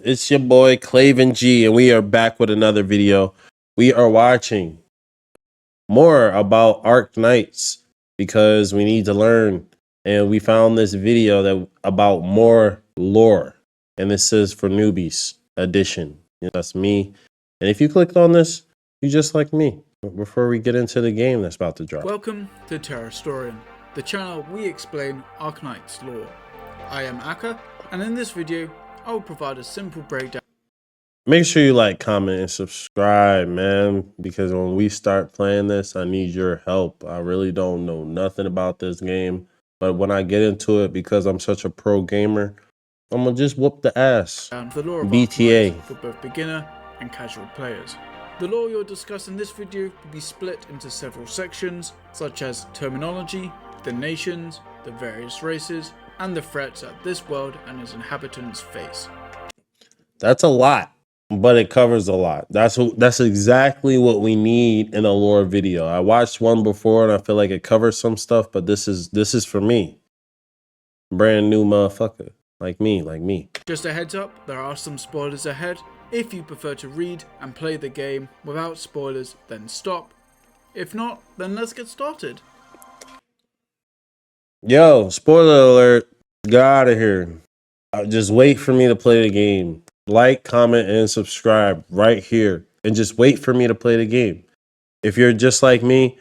It's your boy Claven G, and we are back with another video. We are watching more about Arknights because we need to learn, and we found this video that about more lore, and this is for newbies edition. That's me, and if you clicked on this, you just like me. Before we get into the game that's about to drop. Welcome to Terra, the channel we explain Arknights lore. I am Akka, and in this video, I will provide a simple breakdown. Make sure you like, comment, and subscribe, man, because when we start playing this, I need your help. I really don't know nothing about this game, but when I get into it, because I'm such a pro gamer, I'm gonna just whoop the ass. The lore of BTA Arknights for both beginner and casual players. The lore you'll discuss in this video will be split into several sections, such as terminology, the nations, the various races, and the threats that this world and its inhabitants face. That's a lot, but it covers a lot. That's exactly what we need in a lore video. I watched one before and I feel like it covers some stuff, but this is for me. Brand new motherfucker. Like me. Just a heads up, there are some spoilers ahead. If you prefer to read and play the game without spoilers, then stop. If not, then let's get started. Yo, spoiler alert, get out of here. Just wait for me to play the game. Like, comment, and subscribe right here. And just wait for me to play the game. If you're just like me,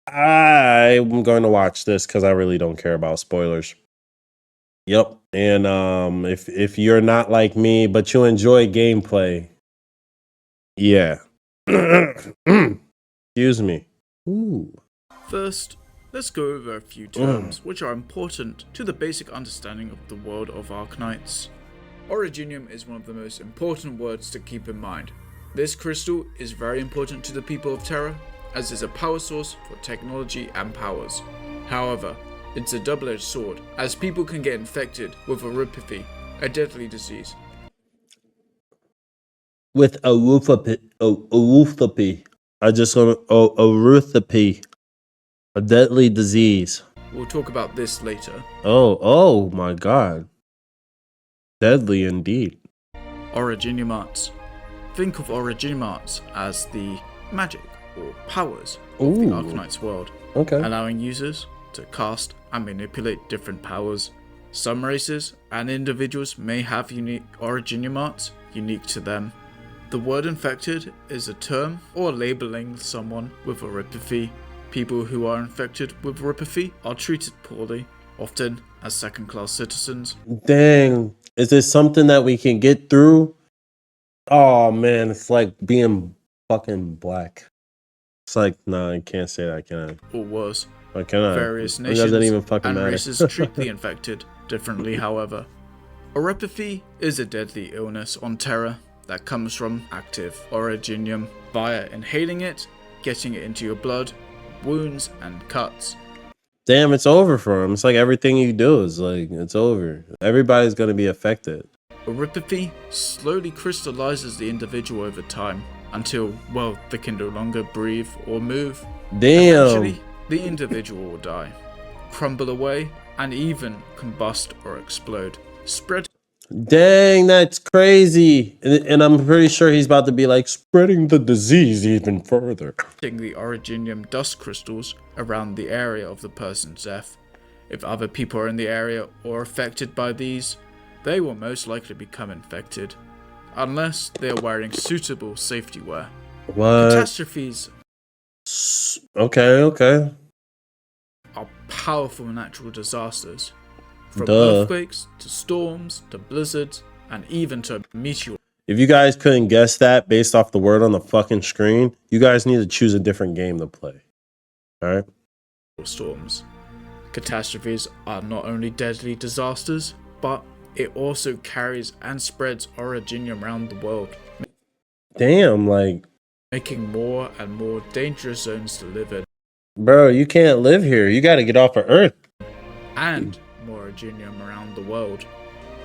I'm going to watch this because I really don't care about spoilers. Yep. And if you're not like me, but you enjoy gameplay, yeah. Excuse me. Ooh. First, let's go over a few terms which are important to the basic understanding of the world of Arknights. Originium is one of the most important words to keep in mind. This crystal is very important to the people of Terra, as it's a power source for technology and powers. However, it's a double-edged sword, as people can get infected with erypathy, a deadly disease. With erypathy, I just want erypathy, a deadly disease. We'll talk about this later. Oh my god. Deadly indeed. Originium arts. Think of Originium arts as the magic or powers of the Arknights world, allowing users to cast and manipulate different powers. Some races and individuals may have unique Originium arts unique to them. The word infected is a term or labeling someone with erypathy. People who are infected with erypathy are treated poorly, often as second-class citizens. Dang, is this something that we can get through? Oh man, it's like being fucking black. It's like, nah, I can't say that, can I? Or worse. Or can I? Various It nations doesn't even fucking and matter. races treat the infected differently, however. Erypathy is a deadly illness on Terra that comes from active Originium via inhaling it, getting it into your blood, wounds, and cuts. Damn, it's over for him. It's like everything you do is like, it's over. Everybody's gonna be affected. Erypathy slowly crystallizes the individual over time until, well, they can no longer breathe or move. Damn. Eventually, the individual will die, crumble away, and even combust or explode, spreading. Dang, that's crazy. And I'm pretty sure he's about to be like spreading the disease even further. The Originium dust crystals around the area of the person's death. If other people are in the area or affected by these, they will most likely become infected, unless they are wearing suitable safety wear. What? Catastrophes. Okay. Are powerful natural disasters. From Duh. earthquakes, to storms, to blizzards, and even to meteors. If you guys couldn't guess that based off the word on the fucking screen, you guys need to choose a different game to play. Alright? Storms. Catastrophes are not only deadly disasters, but it also carries and spreads Originium around the world. Damn, like, making more and more dangerous zones to live in. bro, you can't live here. You gotta get off of Earth. And more Originium around the world.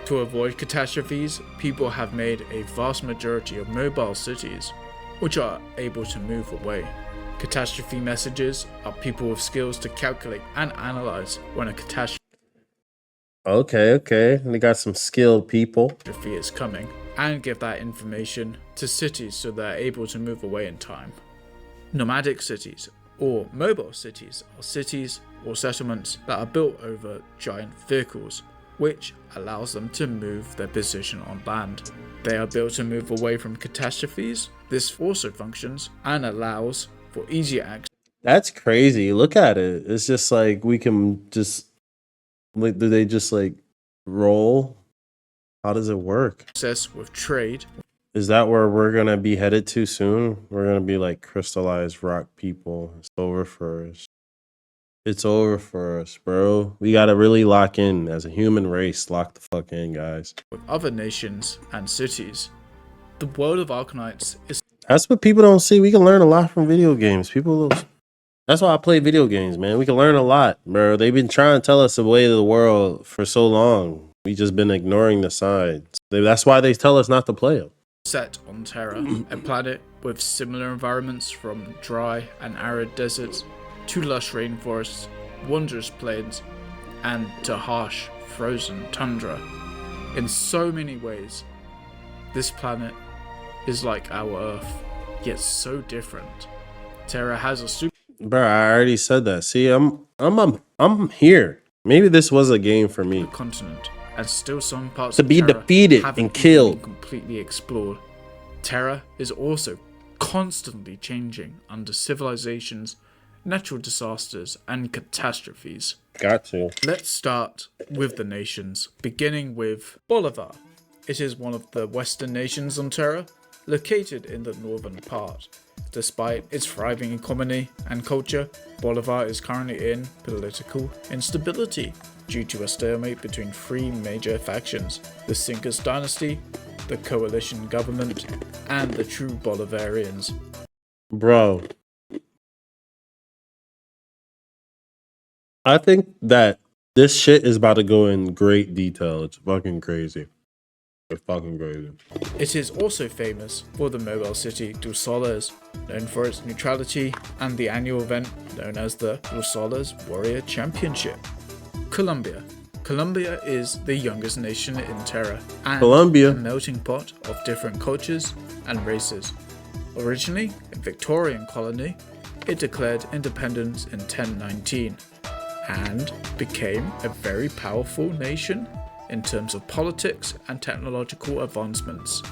To avoid catastrophes, people have made a vast majority of mobile cities, which are able to move away. Catastrophe messages are people with skills to calculate and analyze when a catastrophe Okay. They got some skilled people. Catastrophe is coming, and give that information to cities so they're able to move away in time. Nomadic cities, or mobile cities, are cities or settlements that are built over giant vehicles, which allows them to move their position on land. They are built to move away from catastrophes. This also functions and allows for easier access. That's crazy. Look at it. It's just like we can just like, do they just like roll? How does it work? With trade. Is that where we're gonna be headed to soon? We're gonna be like crystallized rock people. It's over for us. It's over for us, bro. We gotta really lock in as a human race. Lock the fuck in, guys. With other nations and cities, the world of Arknights is. That's what people don't see. We can learn a lot from video games. That's why I play video games, man. We can learn a lot, bro. They've been trying to tell us the way of the world for so long. We just been ignoring the signs. That's why they tell us not to play them. Set on Terra, a planet with similar environments from dry and arid deserts to lush rainforests, wondrous plains, and to harsh, frozen tundra. In so many ways, this planet is like our Earth, yet so different. Terra has a super. Bro, I already said that. See, I'm here. Maybe this was a game for me. Continent, and still some parts to of be Terra defeated and killed, completely explored. Terra is also constantly changing under civilizations, natural disasters, and catastrophes. Got to. Let's start with the nations, beginning with Bolivar. It is one of the western nations on Terra, located in the northern part. Despite its thriving economy and culture, Bolivar is currently in political instability due to a stalemate between three major factions: the Sincas dynasty, the coalition government, and the true Bolivarians. Bro, I think that this shit is about to go in great detail. It's fucking crazy. It's fucking crazy. It is also famous for the mobile city Dos Soles, known for its neutrality, and the annual event known as the Dos Soles Warrior Championship. Colombia. Colombia is the youngest nation in Terra and a melting pot of different cultures and races. Originally a Victorian colony, it declared independence in 1019 and became a very powerful nation in terms of politics and technological advancements.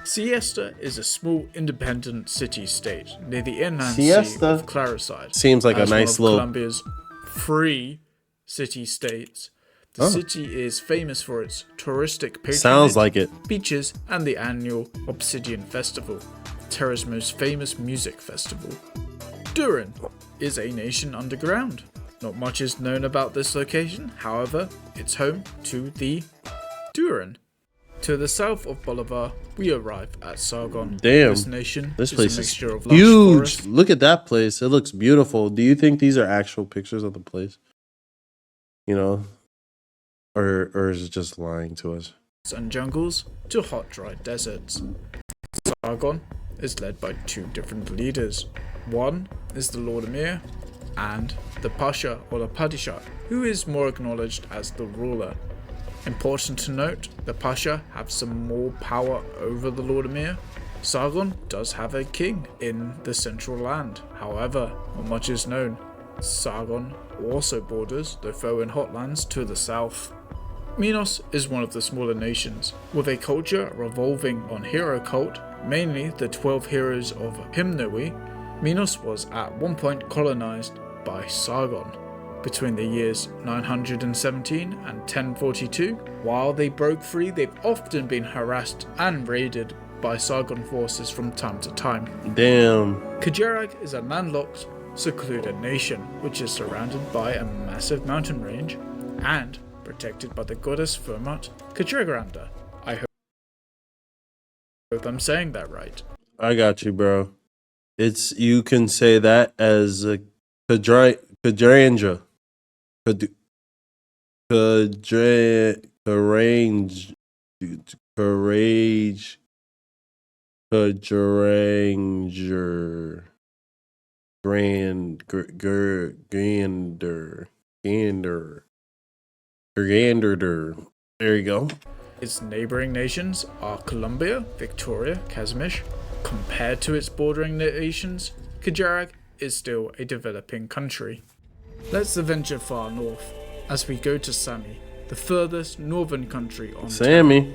Siesta is a small independent city-state near the inland sea of Claricide. Seems like a nice little Colombia's free city-states. The city is famous for its touristic patronage, sounds like it, beaches, and the annual Obsidian Festival, Terra's most famous music festival. Durin is a nation underground. Not much is known about this location, however, it's home to the Durin. To the south of Bolivar, we arrive at Sargon. Damn, This place is a huge. Forest. Look at that place. It looks beautiful. Do you think these are actual pictures of the place? You know, or is it just lying to us? And jungles to hot, dry deserts. Sargon is led by two different leaders. One is the Lord Emir, and the Pasha or the Padishah, who is more acknowledged as the ruler. Important to note, the Pasha have some more power over the Lord Emir. Sargon does have a king in the central land, however, not much is known. Sargon also borders the Foan Hotlands to the south. Minos is one of the smaller nations, with a culture revolving on hero cult, mainly the 12 heroes of Hymnoi. Minos was at one point colonized by Sargon between the years 917 and 1042. While they broke free, they've often been harassed and raided by Sargon forces from time to time. Damn. Kajerag is a landlocked, secluded nation which is surrounded by a massive mountain range and protected by the goddess Fermat Kajergranda. I hope I'm saying that right. I got you, bro. You can say that as a Kadrandra. Grander. There you go. Its neighboring nations are Colombia, Victoria, Kazimish. Compared to its bordering nations, Kajarag is still a developing country. Let's venture far north as we go to Sami, the furthest northern country on Terra,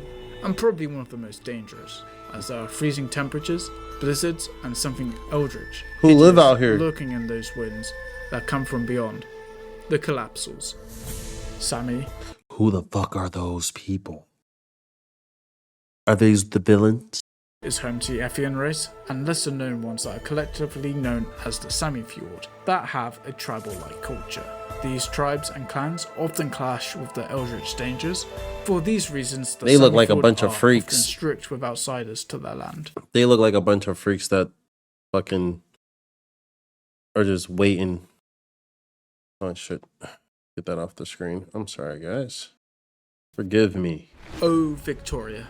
and probably one of the most dangerous, as there are freezing temperatures, blizzards, and something eldritch who live out here lurking in those winds that come from beyond, the Collapsals. Sami. Who the fuck are those people? Are these the villains? Is home to the Effian race, and lesser known ones that are collectively known as the Sami Fjord, that have a tribal-like culture. These tribes and clans often clash with the eldritch dangers. For these reasons, they look like a bunch of freaks, strict with outsiders to their land. They look like a bunch of freaks that fucking are just waiting. Oh shit. Get that off the screen. I'm sorry, guys. Forgive me. Oh, Victoria.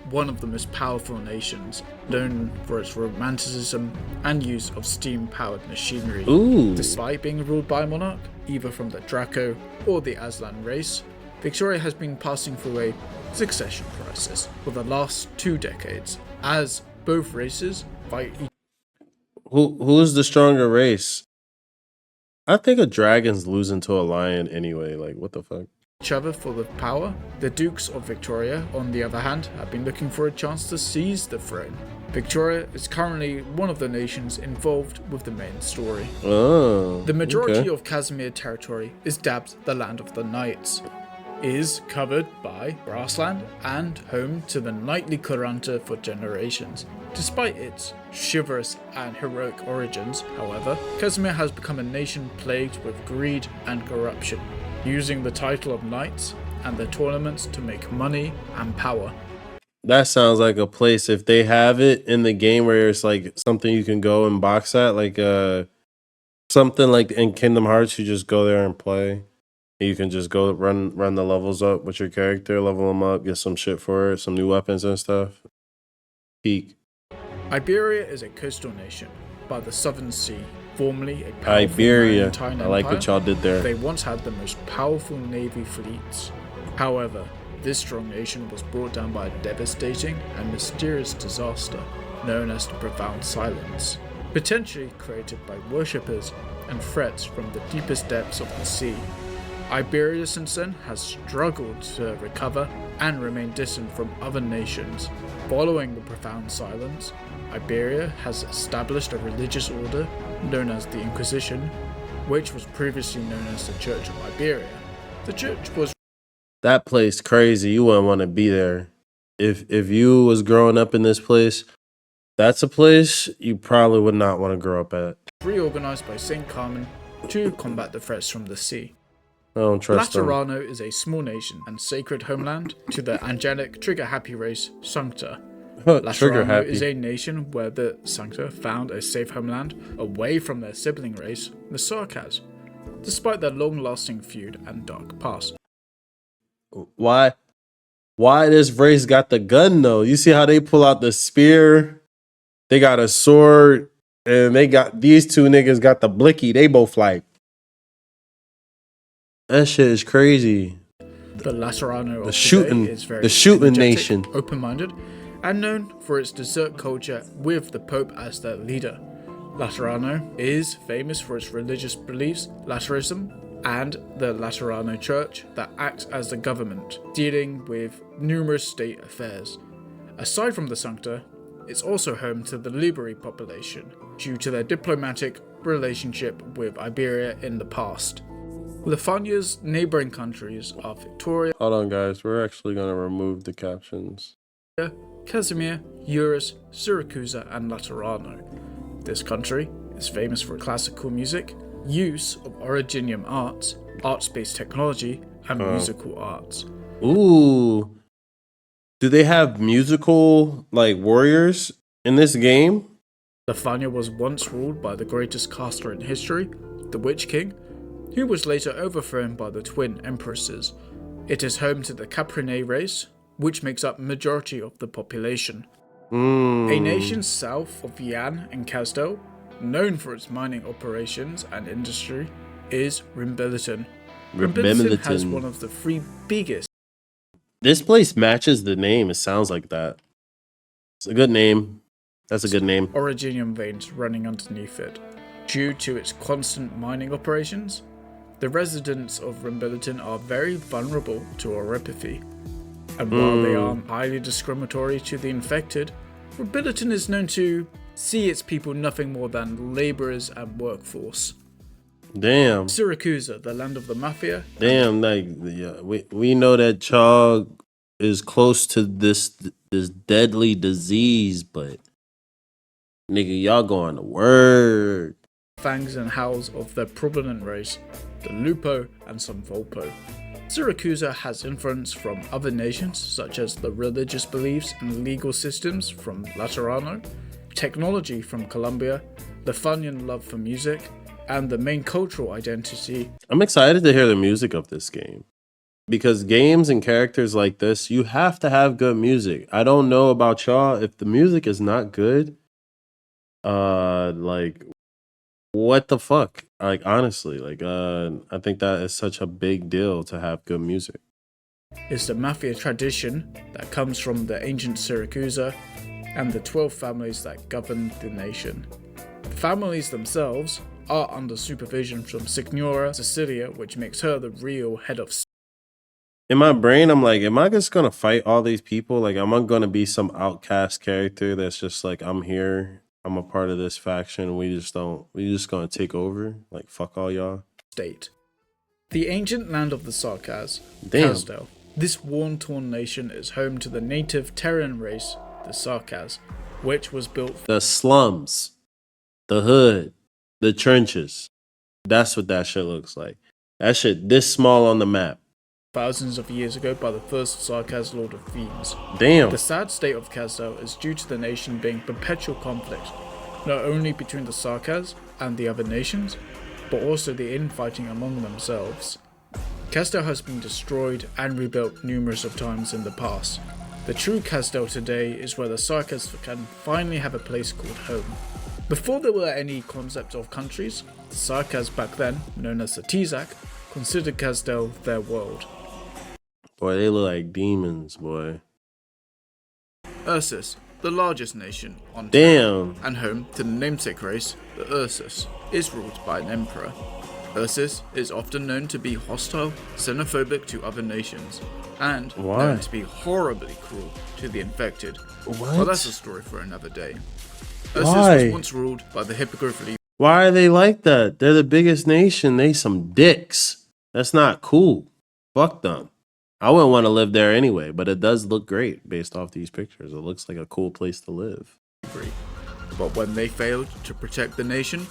One of the most powerful nations, known for its romanticism and use of steam-powered machinery. Ooh. Despite being ruled by a monarch, either from the Draco or the Aslan race, Victoria has been passing through a succession crisis for the last 2 decades, as both races fight each Who's the stronger race? I think a dragon's losing to a lion anyway. Like, what the fuck? other for the power. The Dukes of Victoria, on the other hand, have been looking for a chance to seize the throne. Victoria is currently one of the nations involved with the main story. Oh, the majority of Casimir territory is dubbed the Land of the Knights, is covered by grassland and home to the knightly Kuranta for generations. Despite its chivalrous and heroic origins, however, Casimir has become a nation plagued with greed and corruption, using the title of knights and their tournaments to make money and power. That sounds like a place, if they have it in the game where it's like something you can go and box at, like something like in Kingdom Hearts, you just go there and play. You can just go run the levels up with your character, level them up, get some shit for it, some new weapons and stuff. Peak. Iberia is a coastal nation by the Southern Sea, formerly a powerful Iberia. maritime I like empire. what y'all did there. They once had the most powerful navy fleets. However, this strong nation was brought down by a devastating and mysterious disaster known as the Profound Silence, potentially created by worshippers and threats from the deepest depths of the sea. Iberia since then has struggled to recover and remain distant from other nations. Following the Profound Silence, Iberia has established a religious order known as the Inquisition, which was previously known as the Church of Iberia. The church was that place crazy. You wouldn't want to be there. If you was growing up in this place, that's a place you probably would not want to grow up at. reorganized by Saint Carmen to combat the threats from the sea. I don't trust them. Laterano is a small nation and sacred homeland to the angelic trigger-happy race Sancta. Laterano is a nation where the Sancta found a safe homeland away from their sibling race, the Sarkaz, despite their long-lasting feud and dark past. Why this race got the gun though? You see how they pull out the spear? They got a sword, and they got these two niggas got the blicky. They both like. That shit is crazy. The Laterano the shooting nation, open-minded, and known for its dessert culture with the Pope as their leader. Laterano is famous for its religious beliefs, Laterism, and the Laterano Church that acts as the government, dealing with numerous state affairs. Aside from the Sancta, it's also home to the Liberi population, due to their diplomatic relationship with Iberia in the past. Lefania's neighboring countries are Victoria. Hold on, guys. We're actually going to remove the captions. Casimir, Eurus, Syracusa, and Laterano. This country is famous for classical music, use of originium arts, arts-based technology, and musical arts. Ooh. Do they have musical, like, warriors in this game? Lefania was once ruled by the greatest caster in history, the Witch King, who was later overthrown by the twin empresses. It is home to the Caprine race, which makes up majority of the population. A nation south of Yan and Kasdel, known for its mining operations and industry, is Rimbiliton. Rimbilton has one of the 3 biggest. This place matches the name. It sounds like that. It's a good name. That's a good name. Orogenium veins running underneath it. Due to its constant mining operations, the residents of Rimbilton are very vulnerable to oropathy. And while they aren't highly discriminatory to the infected, Rimbilton is known to see its people nothing more than labourers and workforce. Damn. Syracuse, the land of the mafia. Damn, like we know that Chog is close to this deadly disease, but nigga, y'all going to work. Fangs and howls of the prominent race, the Lupo and some Volpo. Syracuse has influence from other nations such as the religious beliefs and legal systems from Laterano, technology from Colombia, the Funyun love for music, and the main cultural identity. I'm excited to hear the music of this game. Because games and characters like this, you have to have good music. I don't know about y'all. If the music is not good, like, what the fuck? Like, honestly, like, I think that is such a big deal to have good music. It's the mafia tradition that comes from the ancient Syracuse and the 12 families that govern the nation. The families themselves are under supervision from Signora Cecilia, which makes her the real head of. In my brain, I'm like, am I just gonna fight all these people? Like, am I gonna be some outcast character that's just like, I'm here, I'm a part of this faction, we just gonna take over? Like, fuck all y'all. State. The ancient land of the Sarkaz, Kazdel. This worn-torn nation is home to the native Terran race, the Sarkaz, which was built. The slums, the hood, the trenches. That's what that shit looks like. That shit this small on the map. Thousands of years ago by the first Sarkaz Lord of Fiends. Damn. The sad state of Kazdel is due to the nation being perpetual conflict, not only between the Sarkaz and the other nations, but also the infighting among themselves. Kazdel has been destroyed and rebuilt numerous of times in the past. The true Kazdel today is where the Sarkaz can finally have a place called home. Before there were any concept of countries, the Sarkaz back then, known as the Tizak, considered Kazdel their world. Boy, they look like demons, boy. Ursus, the largest nation on Terra, and home to the namesake race, the Ursus, is ruled by an emperor. Ursus is often known to be hostile, xenophobic to other nations, and known to be horribly cruel to the infected. Well, that's a story for another day. Ursus was once ruled by the Hippogriff. Why are they like that? They're the biggest nation. They some dicks. That's not cool. Fuck them. I wouldn't want to live there anyway, but it does look great based off these pictures. It looks like a cool place to live. But when they failed to protect the nation,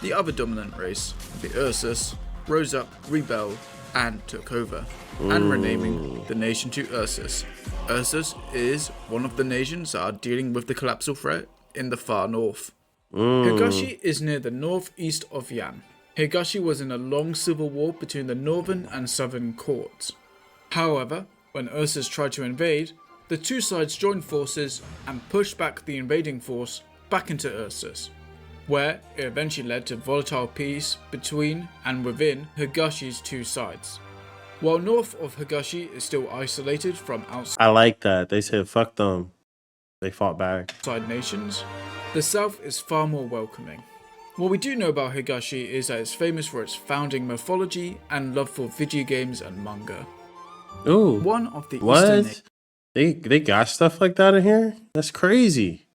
the other dominant race, the Ursus, rose up, rebelled, and took over, and renaming the nation to Ursus. Ursus is one of the nations that are dealing with the collapsal threat in the far north. Higashi is near the northeast of Yan. Higashi was in a long civil war between the northern and southern courts. However, when Ursus tried to invade, the two sides joined forces and pushed back the invading force back into Ursus, where it eventually led to volatile peace between and within Higashi's two sides. While north of Higashi is still isolated from outside. I like that. They said fuck them. They fought back. Outside nations, the south is far more welcoming. What we do know about Higashi is that it's famous for its founding mythology and love for video games and manga. Ooh. One of the what? They got stuff like that in here? That's crazy.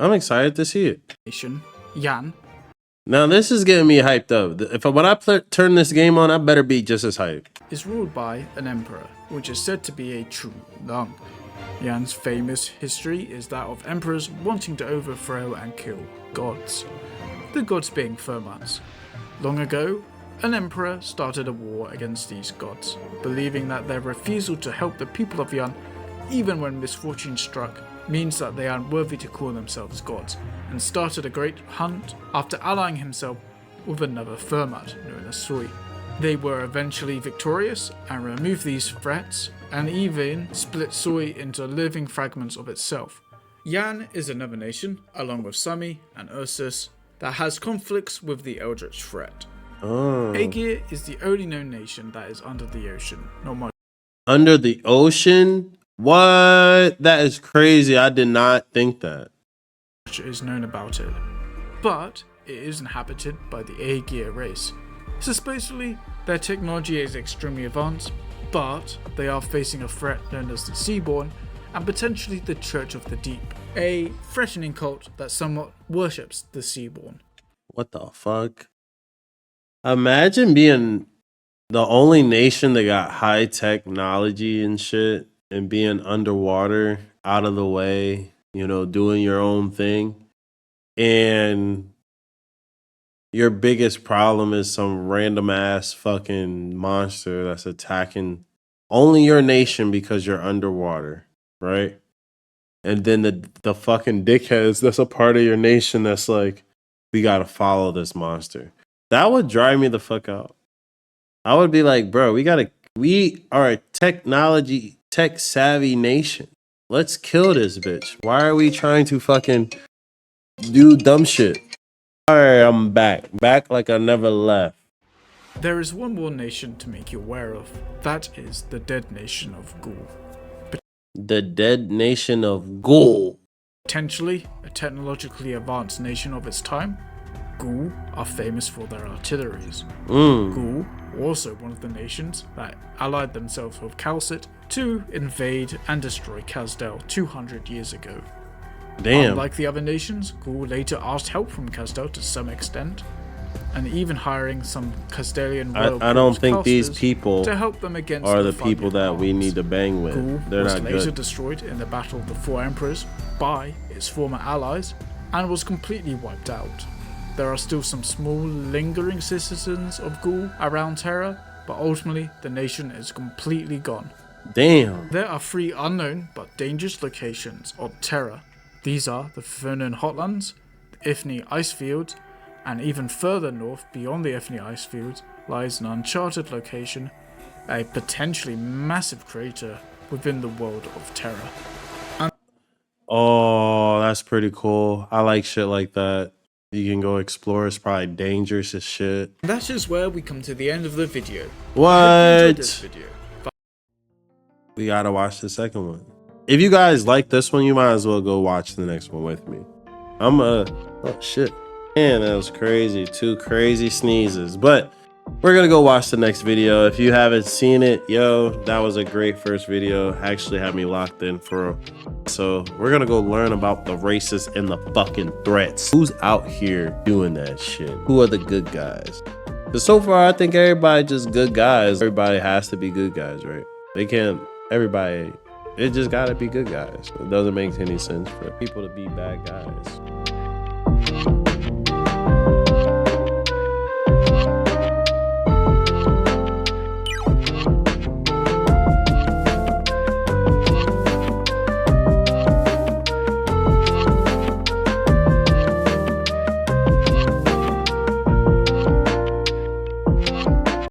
I'm excited to see it. Yan. Now this is getting me hyped up. When I turn this game on, I better be just as hyped. Is ruled by an emperor, which is said to be a true Lang. Yan's famous history is that of emperors wanting to overthrow and kill gods. The gods being Fermats. Long ago, an emperor started a war against these gods, believing that their refusal to help the people of Yan, even when misfortune struck, means that they are unworthy to call themselves gods, and started a great hunt after allying himself with another Fermat known as Sui. They were eventually victorious and removed these threats, and even split Sui into living fragments of itself. Yan is another nation, along with Sami and Ursus, that has conflicts with the Eldritch threat. Aegir is the only known nation that is under the ocean. Not much under the ocean? What? That is crazy. I did not think that. Is known about it, but it is inhabited by the Aegir race. So supposedly their technology is extremely advanced, but they are facing a threat known as the Seaborn and potentially the Church of the Deep, a threatening cult that somewhat worships the Seaborn. What the fuck? Imagine being the only nation that got high technology and shit and being underwater, out of the way, you know, doing your own thing. And your biggest problem is some random ass fucking monster that's attacking only your nation because you're underwater, right? And then the fucking dickheads that's a part of your nation that's like, we gotta follow this monster. That would drive me the fuck out. I would be like, bro, we are a technology, tech savvy nation. Let's kill this bitch. Why are we trying to fucking do dumb shit? All right, I'm back. Back like I never left. There is one more nation to make you aware of. That is the dead nation of Ghoul. The dead nation of Ghoul. Potentially a technologically advanced nation of its time, Ghoul are famous for their artilleries. Ghoul were also one of the nations that allied themselves with Calcit to invade and destroy Kazdel 200 years ago. Damn. Unlike the other nations, Ghoul later asked help from Kazdel to some extent, and even hiring some Kazdelian royal I don't think these people to help them against are the people that we need to bang with. Ghoul They're was not later good. destroyed in the Battle of the Four Emperors by its former allies and was completely wiped out. There are still some small lingering citizens of Ghoul around Terra, but ultimately the nation is completely gone. Damn. There are 3 unknown but dangerous locations on Terra. These are the Fernan Hotlands, the Ifni Icefields, and even further north beyond the Ifni Icefields lies an uncharted location, a potentially massive crater within the world of Terra. Oh, that's pretty cool. I like shit like that. You can go explore. It's probably dangerous as shit. That is where we come to the end of the video. What? I hope you enjoyed this video. We gotta watch the second one. If you guys like this one, you might as well go watch the next one with me. Oh shit. Man, that was crazy. 2 crazy sneezes. But we're gonna go watch the next video. If you haven't seen it, yo, that was a great first video. Actually had me locked in for so we're gonna go learn about the races and the fucking threats. Who's out here doing that shit? Who are the good guys? Because so far I think everybody just good guys. Everybody has to be good guys, right? They can't, everybody, it just gotta be good guys. It doesn't make any sense for people to be bad guys.